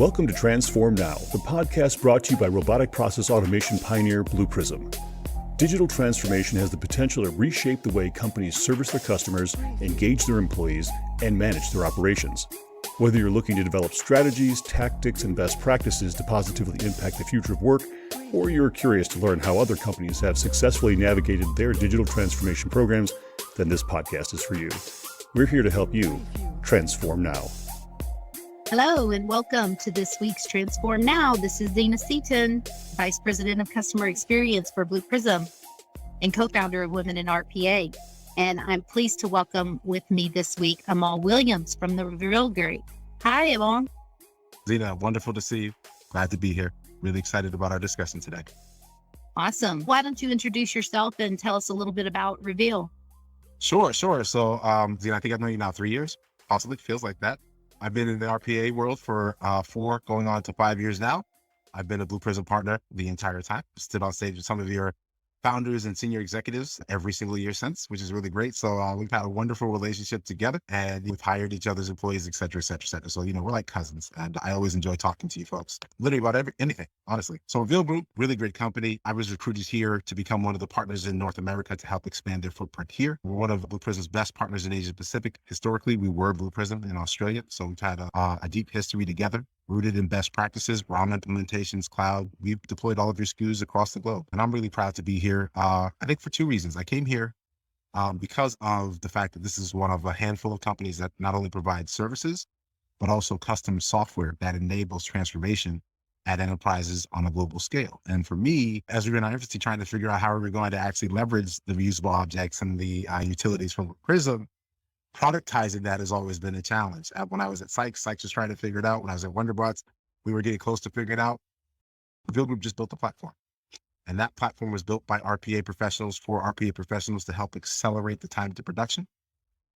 Welcome to Transform Now, the podcast brought to you by robotic process automation pioneer Blue Prism. Digital transformation has the potential to reshape the way companies service their customers, engage their employees, and manage their operations. Whether you're looking to develop strategies, tactics, and best practices to positively impact the future of work, or you're curious to learn how other companies have successfully navigated their digital transformation programs, then this podcast is for you. We're here to help you transform now. Hello, and welcome to this week's Transform Now. This is Xina Seaton, Vice President of Customer Experience for Blue Prism and co-founder of Women in RPA. And I'm pleased to welcome with me this week, Amahl Williams from the Reveal Group. Hi, Amahl. Xina, wonderful to see you. Glad to be here. Really excited about our discussion today. Awesome. Why don't you introduce yourself and tell us a little bit about Reveal? Sure. So, Xina, I think I've known you now 3 years. Possibly feels like that. I've been in the RPA world for 4 going on to 5 years now. I've been a Blue Prism partner the entire time. Stood on stage with some of your founders and senior executives every single year since, which is really great. So we've had a wonderful relationship together, and we've hired each other's employees, et cetera, et cetera, et cetera. So, we're like cousins, and I always enjoy talking to you folks, literally about anything, honestly. So Reveal Group, really great company. I was recruited here to become one of the partners in North America to help expand their footprint here. We're one of Blue Prism's best partners in Asia Pacific. Historically, we were Blue Prism in Australia. So we've had a deep history together, rooted in best practices, ROM implementations, cloud. We've deployed all of your SKUs across the globe. And I'm really proud to be here. I think for 2 reasons. I came here because of the fact that this is one of a handful of companies that not only provide services, but also custom software that enables transformation at enterprises on a global scale. And for me, as we're in our infancy trying to figure out how are we going to actually leverage the reusable objects and the utilities from Prism, productizing that has always been a challenge. When I was at Sykes was trying to figure it out. When I was at Wonderbots, we were getting close to figuring it out. The Reveal Group just built a platform. And that platform was built by RPA professionals for RPA professionals to help accelerate the time to production,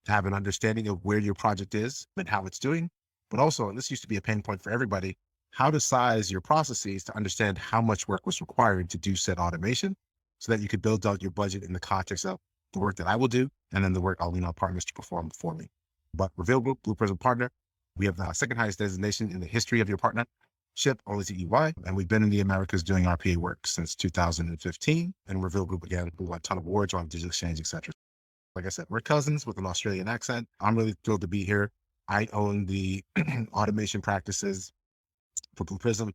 to have an understanding of where your project is and how it's doing. But also, and this used to be a pain point for everybody, how to size your processes to understand how much work was required to do said automation so that you could build out your budget in the context of the work that I will do, and then the work I'll lean on partners to perform for me. But Reveal Group, Blue Prism partner, we have the second highest designation in the history of your partnership, only to EY, and we've been in the Americas doing RPA work since 2015. And Reveal Group, again, we won a ton of awards on digital exchange, et cetera. Like I said, we're cousins with an Australian accent. I'm really thrilled to be here. I own the automation practices for Blue Prism,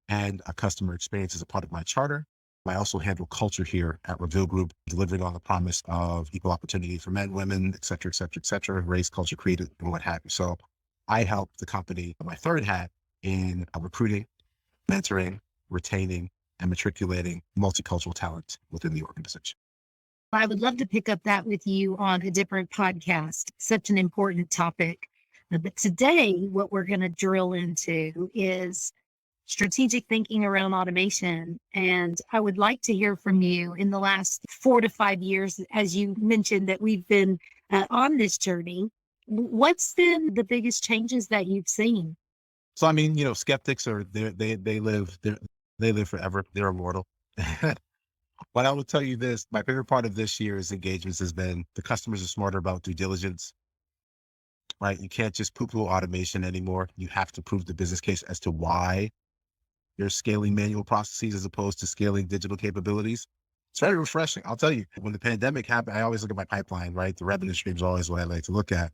and a customer experience is a part of my charter. I also handle culture here at Reveal Group, delivering on the promise of equal opportunity for men, women, et cetera, et cetera, et cetera, race, culture, creed, and what have you. So I help the company, my third hat, in recruiting, mentoring, retaining, and matriculating multicultural talent within the organization. I would love to pick up that with you on a different podcast. Such an important topic. But today, what we're going to drill into is strategic thinking around automation. And I would like to hear from you in the last 4 to 5 years, as you mentioned that we've been on this journey. What's been the biggest changes that you've seen? So, I mean, skeptics are they live forever. They're immortal. But I will tell you this, my favorite part of this year's engagements has been the customers are smarter about due diligence, right? You can't just poo-poo automation anymore. You have to prove the business case as to why you're scaling manual processes as opposed to scaling digital capabilities. It's very refreshing. I'll tell you, when the pandemic happened, I always look at my pipeline, right? The revenue streams are always what I like to look at.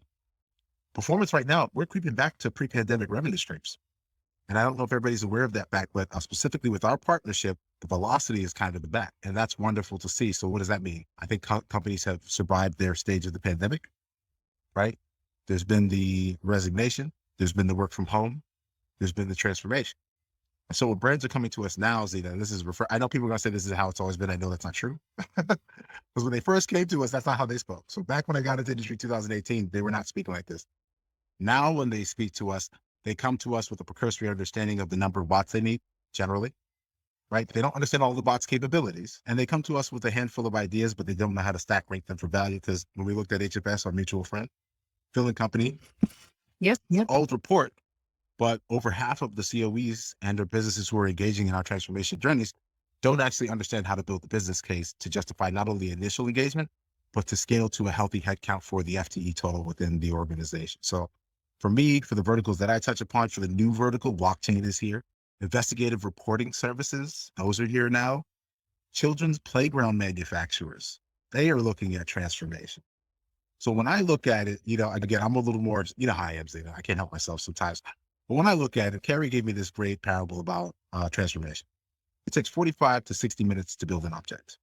Performance right now, we're creeping back to pre-pandemic revenue streams. And I don't know if everybody's aware of that fact, but specifically with our partnership, the velocity is kind of back, and that's wonderful to see. So what does that mean? I think companies have survived their stage of the pandemic, right? There's been the resignation. There's been the work from home. There's been the transformation. And so what brands are coming to us now, Xina, and this is I know people are going to say this is how it's always been. I know that's not true. Because when they first came to us, that's not how they spoke. So back when I got into industry 2018, they were not speaking like this. Now, when they speak to us, they come to us with a precursory understanding of the number of bots they need, generally, right? They don't understand all the bots' capabilities. And they come to us with a handful of ideas, but they don't know how to stack rank them for value. Because when we looked at HFS, our mutual friend, Phil and company, Yep. old report, but over half of the COEs and their businesses who are engaging in our transformation journeys don't actually understand how to build the business case to justify not only initial engagement, but to scale to a healthy headcount for the FTE total within the organization. So For me, for the verticals that I touch upon, for the new vertical, blockchain is here. Investigative reporting services, those are here now. Children's playground manufacturers, they are looking at transformation. So when I look at it, again, I'm a little more, how I am, Zena. I can't help myself sometimes. But when I look at it, Carrie gave me this great parable about transformation. It takes 45 to 60 minutes to build an object.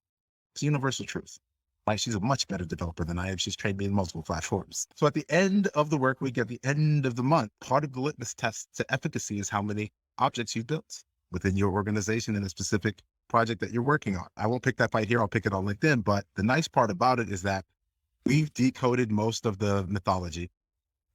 It's a universal truth. Right? She's a much better developer than I am. She's trained me in multiple platforms. So at the end of the work week, at the end of the month, part of the litmus test to efficacy is how many objects you've built within your organization in a specific project that you're working on. I won't pick that fight here. I'll pick it on LinkedIn. But the nice part about it is that we've decoded most of the mythology.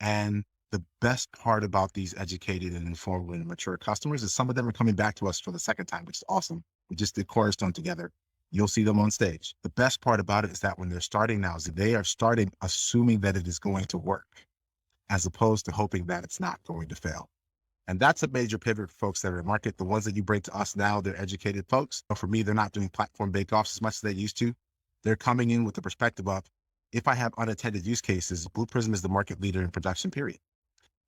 And the best part about these educated and informed and mature customers is some of them are coming back to us for the second time, which is awesome. We just did Cornerstone together. You'll see them on stage. The best part about it is that when they're starting now, is they are starting assuming that it is going to work, as opposed to hoping that it's not going to fail. And that's a major pivot for folks that are in market. The ones that you bring to us now, they're educated folks. But for me, they're not doing platform bake-offs as much as they used to. They're coming in with the perspective of, if I have unattended use cases, Blue Prism is the market leader in production, period.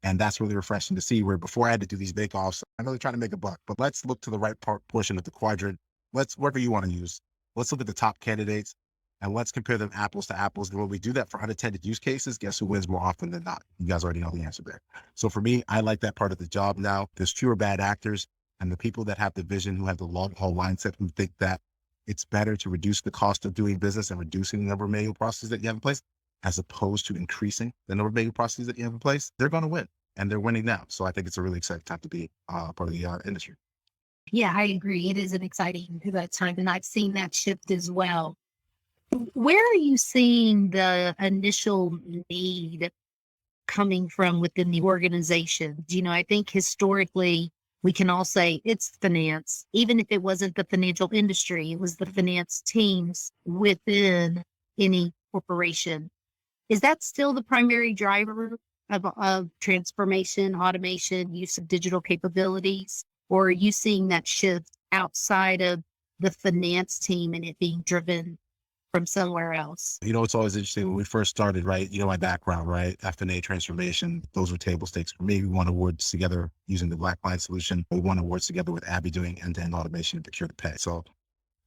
And that's really refreshing to see, where before I had to do these bake-offs, I know they're trying to make a buck, but let's look to the right portion of the quadrant. Whatever you want to use. Let's look at the top candidates and let's compare them apples to apples. And when we do that for unattended use cases, guess who wins more often than not? You guys already know the answer there. So for me, I like that part of the job now. There's fewer bad actors, and the people that have the vision, who have the long haul mindset, who think that it's better to reduce the cost of doing business and reducing the number of manual processes that you have in place, as opposed to increasing the number of manual processes that you have in place, they're going to win, and they're winning now. So I think it's a really exciting time to be part of the industry. Yeah, I agree. It is an exciting time, and I've seen that shift as well. Where are you seeing the initial need coming from within the organization? I think historically we can all say it's finance. Even if it wasn't the financial industry, it was the finance teams within any corporation. Is that still the primary driver of transformation, automation, use of digital capabilities? Or are you seeing that shift outside of the finance team and it being driven from somewhere else? It's always interesting when we first started, right? My background, right? F&A transformation, those were table stakes for me. We won awards together using the Black Line solution. We won awards together with Abby doing end-to-end automation and procure to pay. So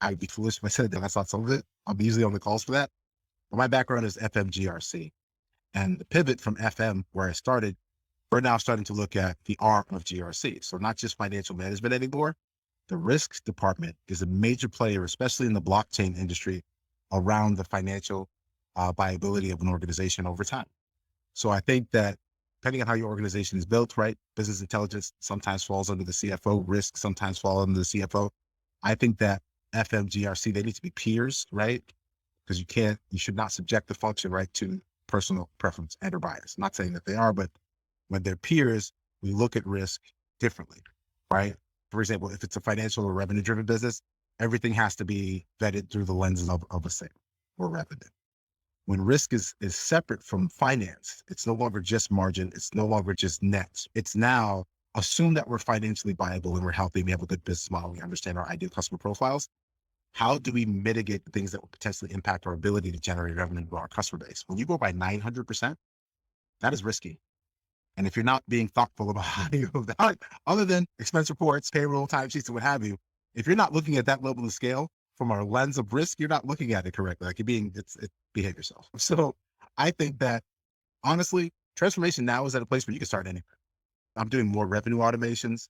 I'd be foolish if I said that that's not some of it. I'm usually on the calls for that. But my background is FMGRC. And the pivot from FM, where I started, we're now starting to look at the R of GRC. So not just financial management anymore. The risks department is a major player, especially in the blockchain industry, around the financial viability of an organization over time. So I think that depending on how your organization is built, right, business intelligence sometimes falls under the CFO, risk sometimes fall under the CFO. I think that FMGRC, they need to be peers, right? Because you should not subject the function, right, to personal preference and or bias. I'm not saying that they are, but when they're peers, we look at risk differently, right? For example, if it's a financial or revenue driven business, everything has to be vetted through the lenses of a sale or revenue. When risk is separate from finance, it's no longer just margin. It's no longer just net. It's now assume that we're financially viable and we're healthy. We have a good business model. We understand our ideal customer profiles. How do we mitigate the things that will potentially impact our ability to generate revenue to our customer base? When you go by 900%, that is risky. And if you're not being thoughtful about how you go about it, other than expense reports, payroll, timesheets, and what have you, if you're not looking at that level of scale from our lens of risk, you're not looking at it correctly. Like behave yourself. So I think that honestly, transformation now is at a place where you can start anywhere. I'm doing more revenue automations.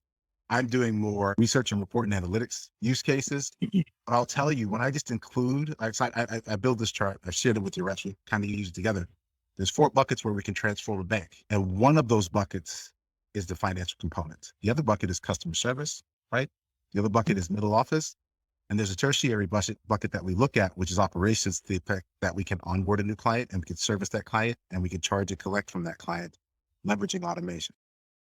I'm doing more research and report and analytics use cases. But I'll tell you, when I just include, I build this chart, I shared it with you, actually kind of use it together. There's 4 buckets where we can transform a bank. And one of those buckets is the financial component. The other bucket is customer service, right? The other bucket is middle office. And there's a tertiary bucket that we look at, which is operations, the effect that we can onboard a new client and we can service that client and we can charge and collect from that client, leveraging automation.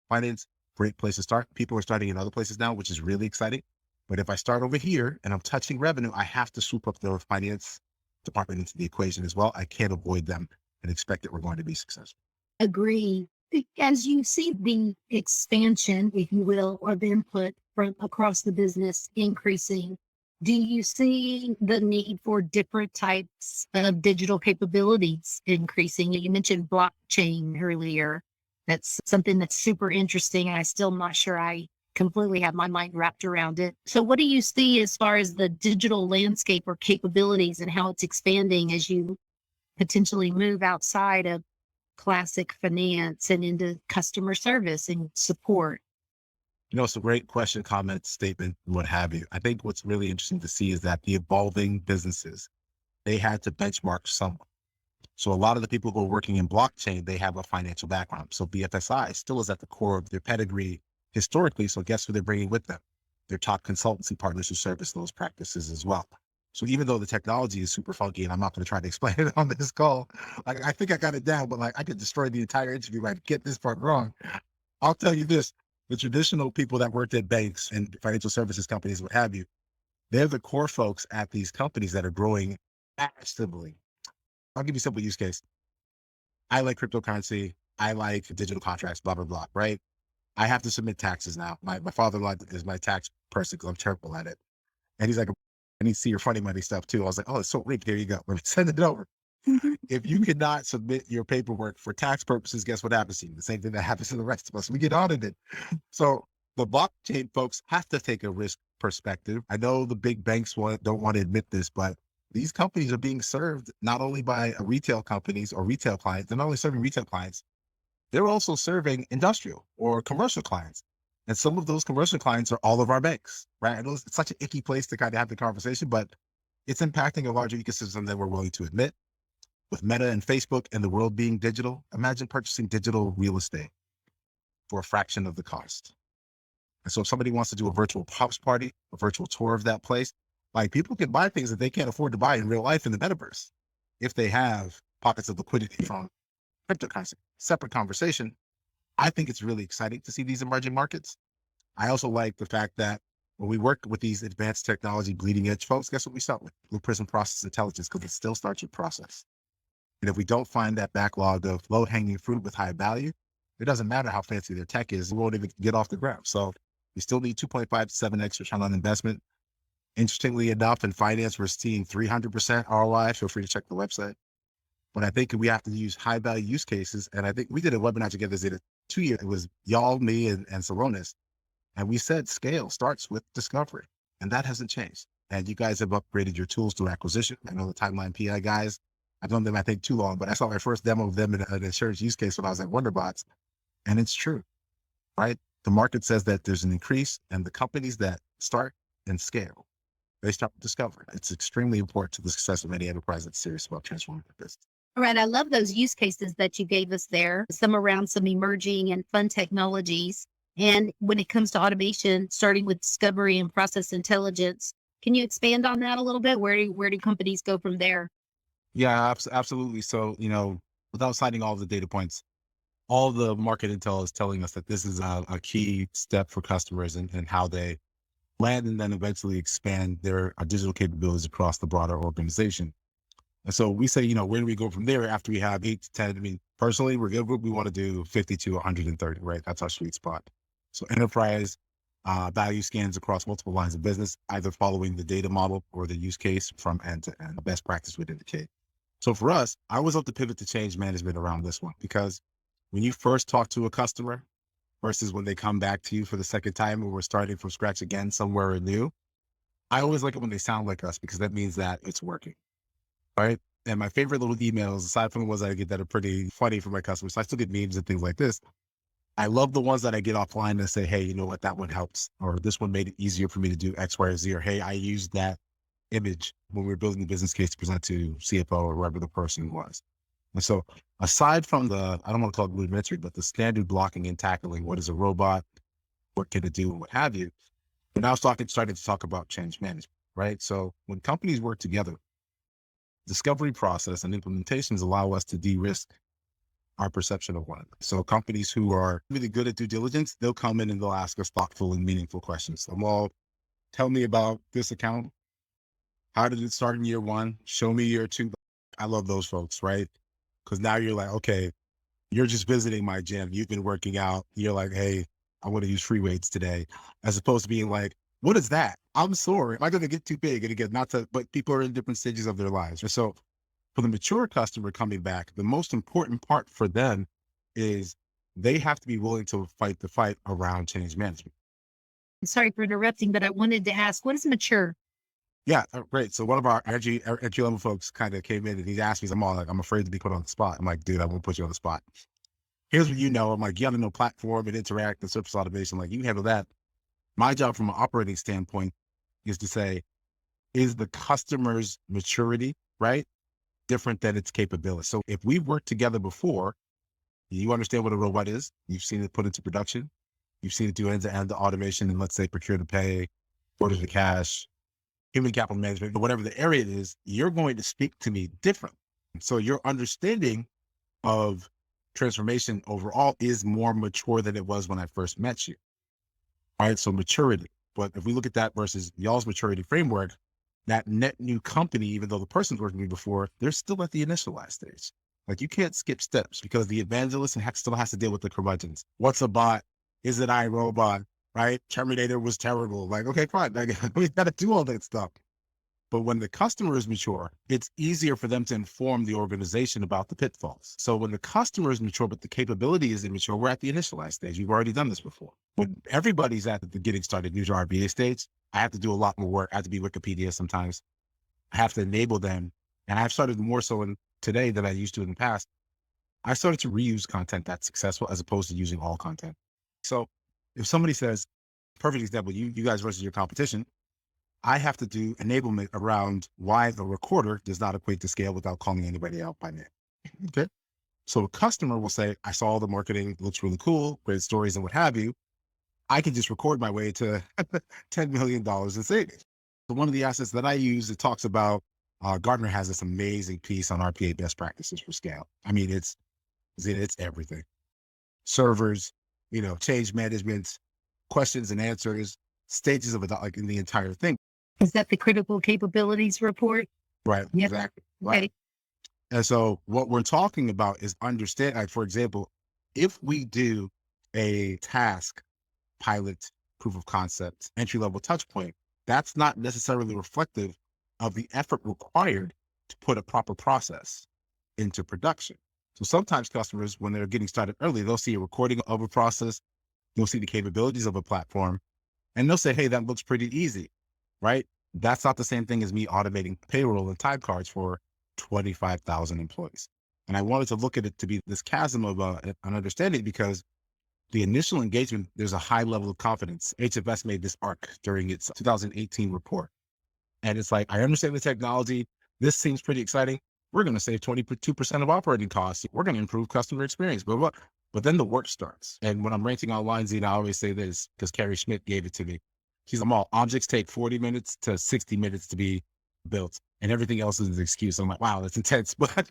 Finance, great place to start. People are starting in other places now, which is really exciting. But if I start over here and I'm touching revenue, I have to swoop up the finance department into the equation as well. I can't avoid them and expect that we're going to be successful. Agree. As you see the expansion, if you will, of input from across the business increasing, do you see the need for different types of digital capabilities increasing? You mentioned blockchain earlier. That's something that's super interesting. I still not sure I completely have my mind wrapped around it. So what do you see as far as the digital landscape or capabilities and how it's expanding as you potentially move outside of classic finance and into customer service and support? It's a great question, comment, statement, what have you. I think what's really interesting to see is that the evolving businesses, they had to benchmark someone. So a lot of the people who are working in blockchain, they have a financial background. So BFSI still is at the core of their pedigree historically. So guess who they're bringing with them? Their top consultancy partners who service those practices as well. So even though the technology is super funky, and I'm not going to try to explain it on this call, like I think I got it down, but like I could destroy the entire interview if I get this part wrong. I'll tell you this, the traditional people that worked at banks and financial services companies, what have you, they're the core folks at these companies that are growing massively. I'll give you a simple use case. I like cryptocurrency. I like digital contracts, blah, blah, blah, right? I have to submit taxes now. My father-in-law is my tax person because I'm terrible at it. And he's like, I need to see your funny money stuff too. I was like, oh, it's so great. There you go. Let me send it over. If you cannot submit your paperwork for tax purposes, guess what happens to you? The same thing that happens to the rest of us. We get audited. So the blockchain folks have to take a risk perspective. I know the big banks don't want to admit this, but these companies are being served not only by retail companies or retail clients. They're not only serving retail clients, they're also serving industrial or commercial clients. And some of those commercial clients are all of our banks, right? I know it's such an icky place to kind of have the conversation, but it's impacting a larger ecosystem than we're willing to admit. With Meta and Facebook and the world being digital, imagine purchasing digital real estate for a fraction of the cost. And so if somebody wants to do a virtual house party, a virtual tour of that place, like people can buy things that they can't afford to buy in real life in the metaverse if they have pockets of liquidity from cryptocurrency. Separate conversation. I think it's really exciting to see these emerging markets. I also like the fact that when we work with these advanced technology bleeding edge folks, guess what we start with? Blue Prism Process Intelligence, because it still starts your process. And if we don't find that backlog of low hanging fruit with high value, it doesn't matter how fancy their tech is, it won't even get off the ground. So we still need 2.5 to 7x return on investment. Interestingly enough, in finance, we're seeing 300% ROI. Feel free to check the website. But I think we have to use high value use cases. And I think we did a webinar together, did it 2 years. It was y'all, me, and Salonis. And we said scale starts with discovery. And that hasn't changed. And you guys have upgraded your tools through acquisition. I know the Timeline PI guys, I've known them, I think, too long, but I saw my first demo of them in an insurance use case when I was at Wonderbots. And it's true, right? The market says that there's an increase, and the companies that start and scale, they start with discovery. It's extremely important to the success of any enterprise that's serious about transforming their business. All right. I love those use cases that you gave us there, some around some emerging and fun technologies. And when it comes to automation, starting with discovery and process intelligence, can you expand on that a little bit? Where do companies go from there? Yeah, absolutely. So, without citing all the data points, all the market intel is telling us that this is a key step for customers and how they land and then eventually expand their digital capabilities across the broader organization. And so we say, where do we go from there after we have 8 to 10? I mean, personally, we're good. We want to do 50 to 130, right? That's our sweet spot. So enterprise value scans across multiple lines of business, either following the data model or the use case from end to end. The best practice would indicate. So for us, I was up to pivot to change management around this one, because when you first talk to a customer versus when they come back to you for the second time and we're starting from scratch again somewhere new, I always like it when they sound like us, because that means that it's working, right? And my favorite little emails, aside from the ones that I get that are pretty funny for my customers, so I still get memes and things like this. I love the ones that I get offline that say, hey, you know what, that one helps, or this one made it easier for me to do X, Y, or Z, or hey, I used that image when we were building the business case to present to CFO or whoever the person was. And so aside from the, I don't want to call it rudimentary, but the standard blocking and tackling, what is a robot, what can it do, and what have you, we're now starting to talk about change management, right? So when companies work together, discovery process and implementations allow us to de-risk our perception of one. So companies who are really good at due diligence, they'll come in and they'll ask us thoughtful and meaningful questions. Amahl, tell me about this account. How did it start in year 1? Show me year 2. I love those folks, right? Because now you're like, okay, you're just visiting my gym. You've been working out. You're like, hey, I want to use free weights today. As opposed to being like, what is that? I'm sore. Am I going to get too big? And again, but people are in different stages of their lives. And so for the mature customer coming back, the most important part for them is they have to be willing to fight the fight around change management. Sorry for interrupting, but I wanted to ask, what is mature? Yeah, great. So one of our entry level folks kind of came in and he asked me, I'm all like, I'm afraid to be put on the spot. I'm like, dude, I won't put you on the spot. Here's what you know. I'm like, you got to know platform and interact and surface automation. Like, you handle that. My job from an operating standpoint is to say, is the customer's maturity, right, different than its capability? So if we've worked together before, you understand what a robot is, you've seen it put into production, you've seen it do end-to-end automation and let's say procure to pay, order to cash, human capital management, whatever the area is, you're going to speak to me differently. So your understanding of transformation overall is more mature than it was when I first met you. All right. So maturity. But if we look at that versus y'all's maturity framework, that net new company, even though the person's worked with me before, they're still at the initialized stage. Like, you can't skip steps because the evangelist still has to deal with the curmudgeons. What's a bot? Is it iRobot? Right? Terminator was terrible. Like, okay, fine. Like, we got to do all that stuff. But when the customer is mature, it's easier for them to inform the organization about the pitfalls. So when the customer is mature, but the capability is immature, we're at the initialized stage. We've already done this before. When everybody's at the getting started user RBA stage, I have to do a lot more work. I have to be Wikipedia sometimes. I have to enable them. And I've started more so today than I used to in the past. I started to reuse content that's successful as opposed to using all content. So if somebody says, perfect example, you guys versus your competition, I have to do enablement around why the recorder does not equate to scale without calling anybody out by name. Okay. So a customer will say, I saw all the marketing, looks really cool, great stories and what have you. I can just record my way to $10 million in savings. So one of the assets that I use, it talks about, Gartner has this amazing piece on RPA best practices for scale. I mean, it's everything. Servers, change management, questions and answers, stages of it, like in the entire thing. Is that the critical capabilities report? Right. Yep. Exactly. Okay. Right. And so what we're talking about is understand, like, for example, if we do a task, pilot, proof of concept, entry-level touch point, that's not necessarily reflective of the effort required to put a proper process into production. So sometimes customers, when they're getting started early, they'll see a recording of a process, they'll see the capabilities of a platform, and they'll say, hey, that looks pretty easy, right? That's not the same thing as me automating payroll and time cards for 25,000 employees. And I wanted to look at it to be this chasm of an understanding, because the initial engagement, there's a high level of confidence. HFS made this arc during its 2018 report. And it's like, I understand the technology. This seems pretty exciting. We're going to save 22% of operating costs. We're going to improve customer experience. But then the work starts. And when I'm ranting online, Xina, I always say this because Carrie Schmidt gave it to me. She's like, all objects take 40 minutes to 60 minutes to be built, and everything else is an excuse. I'm like, wow, that's intense. But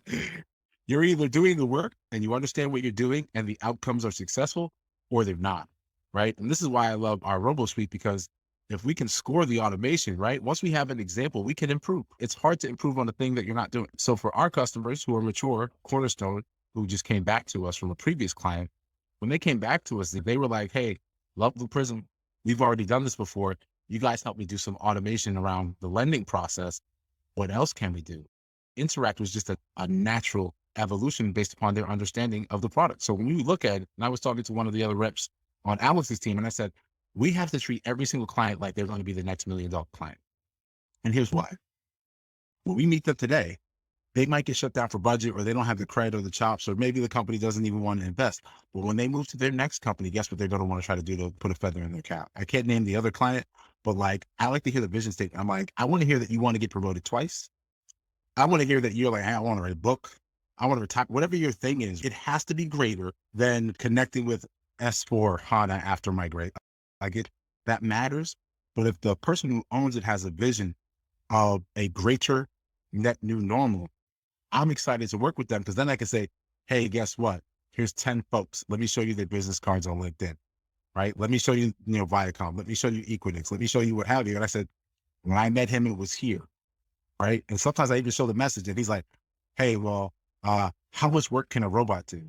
you're either doing the work and you understand what you're doing and the outcomes are successful, or they're not, right? And this is why I love our Robo Suite, because if we can score the automation, right? Once we have an example, we can improve. It's hard to improve on a thing that you're not doing. So for our customers who are mature, Cornerstone, who just came back to us from a previous client, when they came back to us, they were like, hey, love Blue Prism. We've already done this before. You guys helped me do some automation around the lending process. What else can we do? Interact was just a natural evolution based upon their understanding of the product. So when we look at it, and I was talking to one of the other reps on Alex's team, and I said, we have to treat every single client like they're going to be the next $1 million client. And here's why. When we meet them today, they might get shut down for budget, or they don't have the credit or the chops, or maybe the company doesn't even want to invest. But when they move to their next company, guess what they're going to want to try to do to put a feather in their cap? I can't name the other client, but like, I like to hear the vision statement. I'm like, I want to hear that you want to get promoted twice. I want to hear that you're like, hey, I want to write a book. I want to retire. Whatever your thing is, it has to be greater than connecting with S4 HANA after migrate. I get that matters. But if the person who owns it has a vision of a greater net new normal, I'm excited to work with them, because then I can say, hey, guess what? Here's 10 folks. Let me show you their business cards on LinkedIn, right? Let me show you, Viacom. Let me show you Equinix. Let me show you what have you. And I said, when I met him, it was here, right? And sometimes I even show the message, and he's like, hey, well, how much work can a robot do?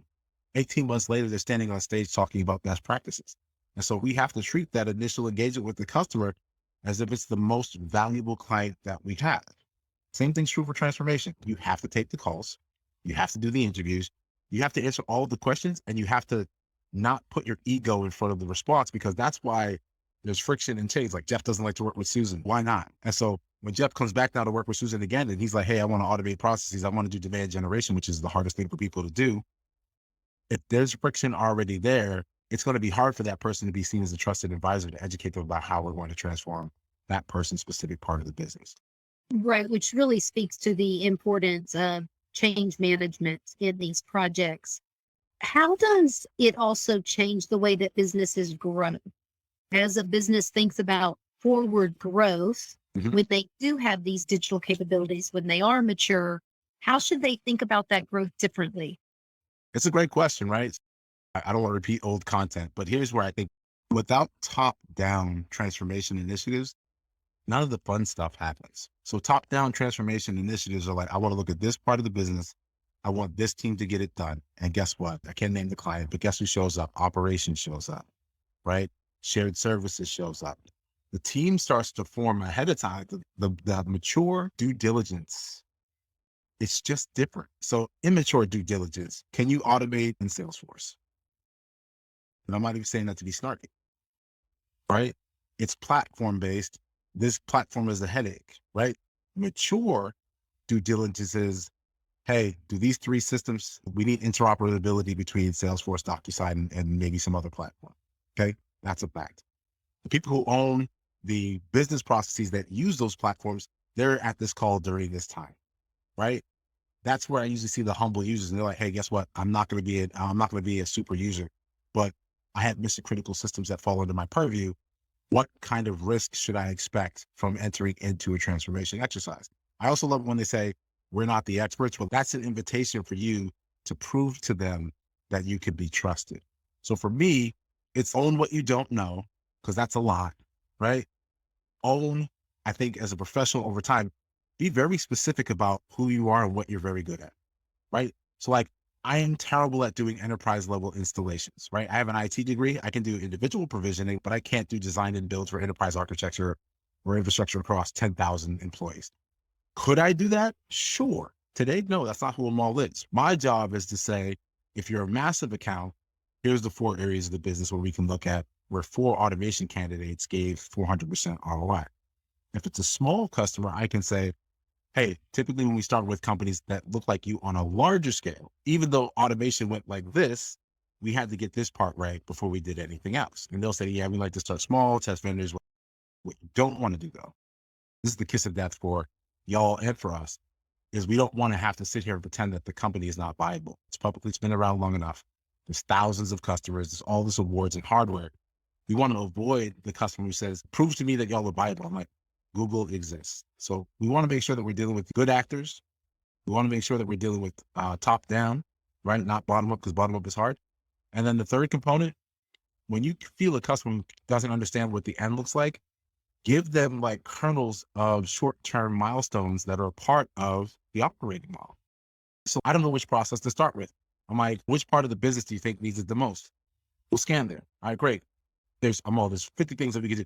18 months later, they're standing on stage talking about best practices. And so we have to treat that initial engagement with the customer as if it's the most valuable client that we have. Same thing's true for transformation. You have to take the calls. You have to do the interviews. You have to answer all of the questions, and you have to not put your ego in front of the response, because that's why there's friction and change. Like Jeff doesn't like to work with Susan. Why not? And so when Jeff comes back now to work with Susan again, and he's like, hey, I want to automate processes. I want to do demand generation, which is the hardest thing for people to do. If there's friction already there, it's going to be hard for that person to be seen as a trusted advisor to educate them about how we're going to transform that person's specific part of the business. Right, which really speaks to the importance of change management in these projects. How does it also change the way that businesses grow? As a business thinks about forward growth, when they do have these digital capabilities, when they are mature, how should they think about that growth differently? It's a great question, right? I don't want to repeat old content, but here's where I think without top-down transformation initiatives, none of the fun stuff happens. So top-down transformation initiatives are like, I want to look at this part of the business. I want this team to get it done. And guess what? I can't name the client, but guess who shows up? Operations shows up, right? Shared services shows up. The team starts to form ahead of time. The mature due diligence, it's just different. So immature due diligence, can you automate in Salesforce? And I'm not even saying that to be snarky, right? It's platform-based. This platform is a headache, right? Mature due diligence is, hey, do these 3 systems, we need interoperability between Salesforce, DocuSign, and maybe some other platform. Okay, that's a fact. The people who own the business processes that use those platforms, they're at this call during this time, right? That's where I usually see the humble users, and they're like, hey, guess what? I'm not going to be a super user, but I have mission critical systems that fall under my purview. What kind of risk should I expect from entering into a transformation exercise? I also love when they say, we're not the experts. Well, that's an invitation for you to prove to them that you can be trusted. So for me, it's own what you don't know, because that's a lot, right? Own, I think as a professional over time, be very specific about who you are and what you're very good at, right? So like, I am terrible at doing enterprise level installations, right? I have an IT degree. I can do individual provisioning, but I can't do design and builds for enterprise architecture or infrastructure across 10,000 employees. Could I do that? Sure. Today, no, that's not who Amahl is. My job is to say, if you're a massive account, here's the 4 areas of the business where we can look at where 4 automation candidates gave 400% ROI. If it's a small customer, I can say, hey, typically when we start with companies that look like you on a larger scale, even though automation went like this, we had to get this part right before we did anything else. And they'll say, yeah, we like to start small, test vendors. What you don't want to do though, this is the kiss of death for y'all and for us, is we don't want to have to sit here and pretend that the company is not viable. It's been around long enough. There's thousands of customers. There's all this awards and hardware. We want to avoid the customer who says, prove to me that y'all are viable. I'm like, Google exists. So we want to make sure that we're dealing with good actors. We want to make sure that we're dealing with top down, right? Not bottom up, because bottom up is hard. And then the third component, when you feel a customer doesn't understand what the end looks like, give them like kernels of short-term milestones that are part of the operating model. So I don't know which process to start with. I'm like, which part of the business do you think needs it the most? We'll scan there. All right, great. There's 50 things that we can do.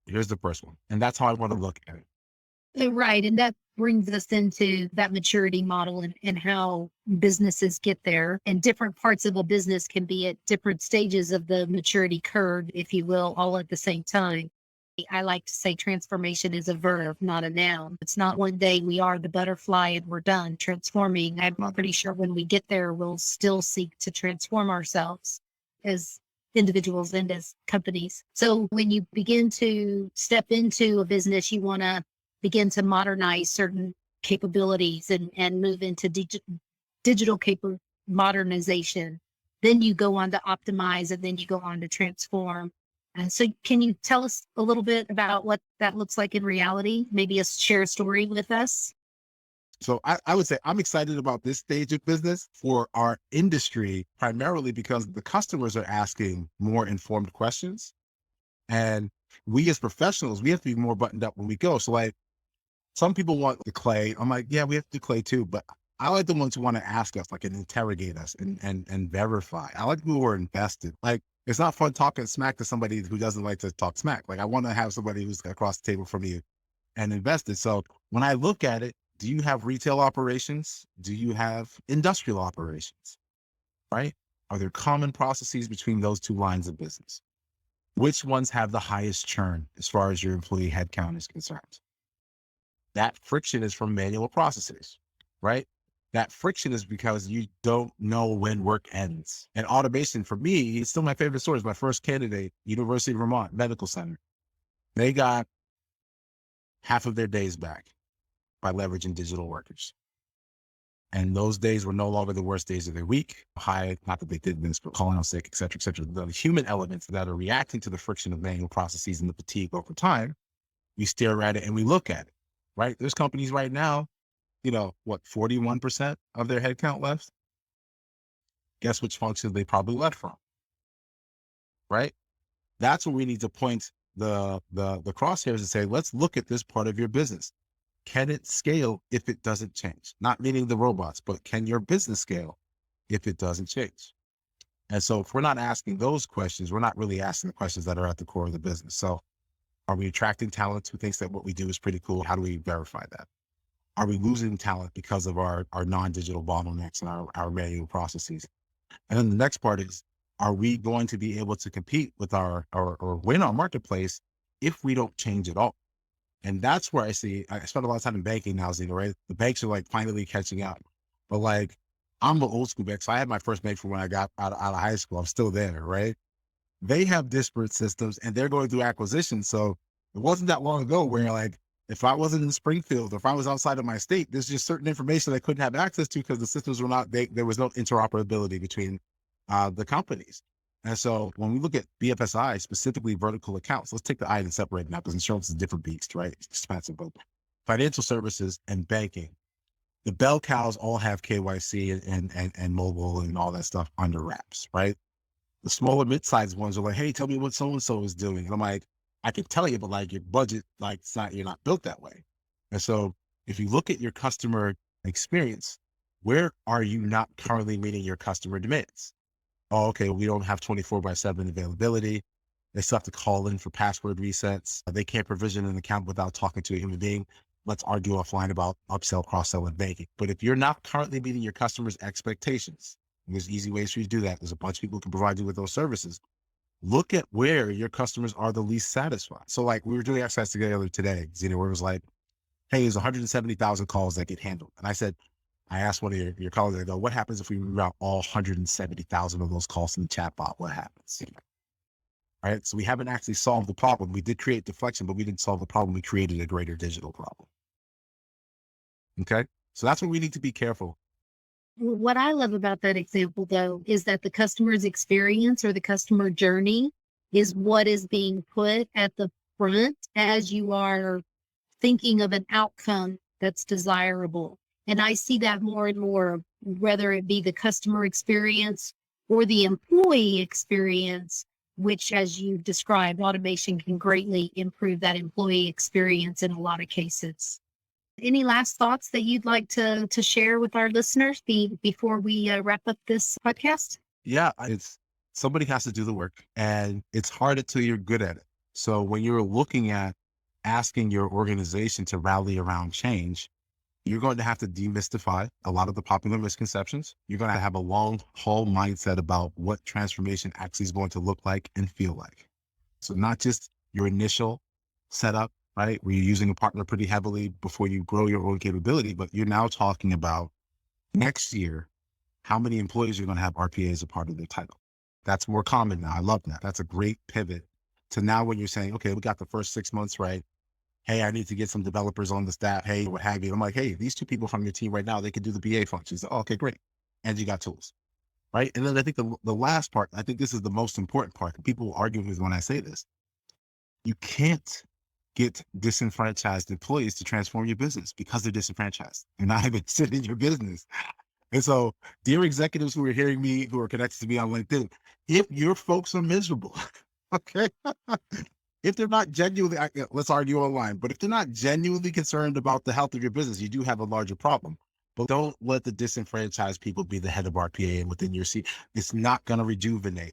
Here's the first one. And that's how I want to look at it. Right. And that brings us into that maturity model and how businesses get there. And different parts of a business can be at different stages of the maturity curve, if you will, all at the same time. I like to say transformation is a verb, not a noun. It's not one day we are the butterfly and we're done transforming. I'm pretty sure when we get there, we'll still seek to transform ourselves as individuals and as companies. So when you begin to step into a business, you want to begin to modernize certain capabilities and move into digital modernization. Then you go on to optimize, and then you go on to transform. And so can you tell us a little bit about what that looks like in reality? Maybe share a story with us? So I would say I'm excited about this stage of business for our industry, primarily because the customers are asking more informed questions. And we as professionals, we have to be more buttoned up when we go. So like, some people want the clay. I'm like, yeah, we have to do clay too. But I like the ones who want to ask us, like, and interrogate us and verify. I like people who are invested. Like, it's not fun talking smack to somebody who doesn't like to talk smack. Like, I want to have somebody who's across the table from you and invested. So when I look at it, do you have retail operations? Do you have industrial operations? Right? Are there common processes between those two lines of business? Which ones have the highest churn as far as your employee headcount is concerned? That friction is from manual processes, right? That friction is because you don't know when work ends. And automation, for me, it's still my favorite source. My first candidate, University of Vermont Medical Center, they got half of their days back by leveraging digital workers. And those days were no longer the worst days of their week. High, not that they did this, but calling out sick, et cetera, et cetera. The human elements that are reacting to the friction of manual processes and the fatigue over time, we stare at it and we look at it, right? There's companies right now, 41% of their headcount left. Guess which function they probably left from, right? That's where we need to point the crosshairs and say, let's look at this part of your business. Can it scale if it doesn't change? Not meaning the robots, but can your business scale if it doesn't change? And so if we're not asking those questions, we're not really asking the questions that are at the core of the business. So are we attracting talent who thinks that what we do is pretty cool? How do we verify that? Are we losing talent because of our non-digital bottlenecks and our manual processes? And then the next part is, are we going to be able to compete with or win our marketplace if we don't change at all? And that's where I spend a lot of time in banking now, Xina, right? The banks are like finally catching up. But like, I'm the old school bank. So I had my first bank from when I got out of high school. I'm still there, right? They have disparate systems and they're going through acquisitions. So it wasn't that long ago where like, if I wasn't in Springfield, or if I was outside of my state, there's just certain information I couldn't have access to because the systems were not, there was no interoperability between the companies. And so when we look at BFSI, specifically vertical accounts, let's take the I and separate it now because insurance is a different beast, right? It's expensive, but financial services and banking, the bell cows all have KYC and mobile and all that stuff under wraps, right? The smaller mid-sized ones are like, hey, tell me what so-and-so is doing. And I'm like, I can tell you, but like your budget, like you're not built that way. And so if you look at your customer experience, where are you not currently meeting your customer demands? Oh, okay, we don't have 24/7 availability. They still have to call in for password resets. They can't provision an account without talking to a human being. Let's argue offline about upsell, cross-sell, and banking. But if you're not currently meeting your customers' expectations, and there's easy ways for you to do that. There's a bunch of people who can provide you with those services. Look at where your customers are the least satisfied. So like we were doing exercise together today, Xina, where it was like, hey, there's 170,000 calls that get handled. And I asked one of your colleagues, I go, what happens if we route all 170,000 of those calls in the chatbot? What happens? Right. So we haven't actually solved the problem. We did create deflection, but we didn't solve the problem. We created a greater digital problem. Okay. So that's where we need to be careful. What I love about that example, though, is that the customer's experience or the customer journey is what is being put at the front as you are thinking of an outcome that's desirable. And I see that more and more, whether it be the customer experience or the employee experience, which, as you described, automation can greatly improve that employee experience in a lot of cases. Any last thoughts that you'd like to share with our listeners before we wrap up this podcast? Yeah, somebody has to do the work, and it's hard until you're good at it. So when you're looking at asking your organization to rally around change, you're going to have to demystify a lot of the popular misconceptions. You're going to have a long haul mindset about what transformation actually is going to look like and feel like. So not just your initial setup, right, where you're using a partner pretty heavily before you grow your own capability, but you're now talking about next year, how many employees you're going to have RPA as a part of their title. That's more common now. I love that. That's a great pivot to now when you're saying, okay, we got the first 6 months right. Hey, I need to get some developers on the staff. Hey, what have you. I'm like, hey, these two people from your team right now, they can do the BA functions. Oh, okay, great. And you got tools, right? And then I think the last part, I think this is the most important part. People argue with me when I say this. You can't get disenfranchised employees to transform your business because they're disenfranchised. They're not even sitting in your business. And so, dear executives who are hearing me, who are connected to me on LinkedIn, if your folks are miserable, okay, if they're not genuinely, let's argue online, but if they're not genuinely concerned about the health of your business, you do have a larger problem. But don't let the disenfranchised people be the head of RPA and within your seat. It's not going to rejuvenate.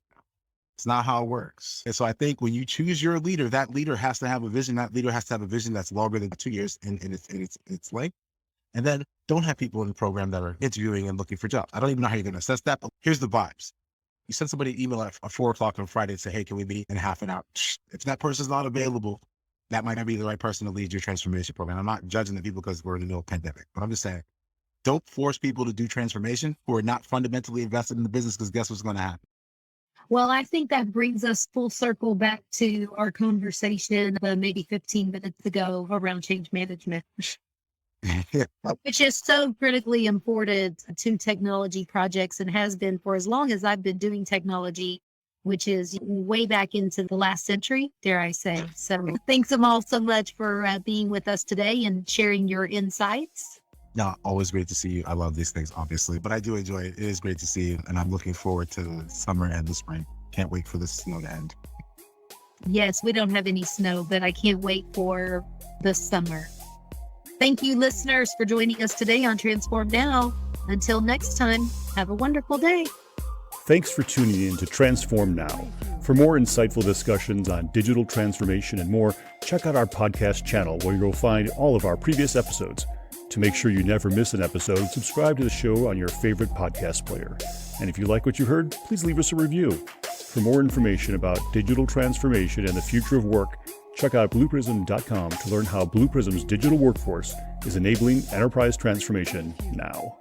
It's not how it works. And so I think when you choose your leader, that leader has to have a vision. That leader has to have a vision that's longer than 2 years in its length. And then don't have people in the program that are interviewing and looking for jobs. I don't even know how you're going to assess that, but here's the vibes. You send somebody an email at 4 o'clock on Friday and say, hey, can we meet in half an hour? If that person's not available, that might not be the right person to lead your transformation program. I'm not judging the people because we're in the middle of a pandemic, but I'm just saying, don't force people to do transformation who are not fundamentally invested in the business, because guess what's going to happen? Well, I think that brings us full circle back to our conversation maybe 15 minutes ago around change management, which is so critically important to technology projects and has been for as long as I've been doing technology, which is way back into the last century, dare I say. So thanks Amahl so much for being with us today and sharing your insights. No, always great to see you. I love these things, obviously, but I do enjoy it. It is great to see you, and I'm looking forward to the summer and the spring. Can't wait for the snow to end. Yes, we don't have any snow, but I can't wait for the summer. Thank you, listeners, for joining us today on Transform Now. Until next time, have a wonderful day. Thanks for tuning in to Transform Now. For more insightful discussions on digital transformation and more, check out our podcast channel where you'll find all of our previous episodes. To make sure you never miss an episode, subscribe to the show on your favorite podcast player. And if you like what you heard, please leave us a review. For more information about digital transformation and the future of work, check out blueprism.com to learn how Blue Prism's digital workforce is enabling enterprise transformation now.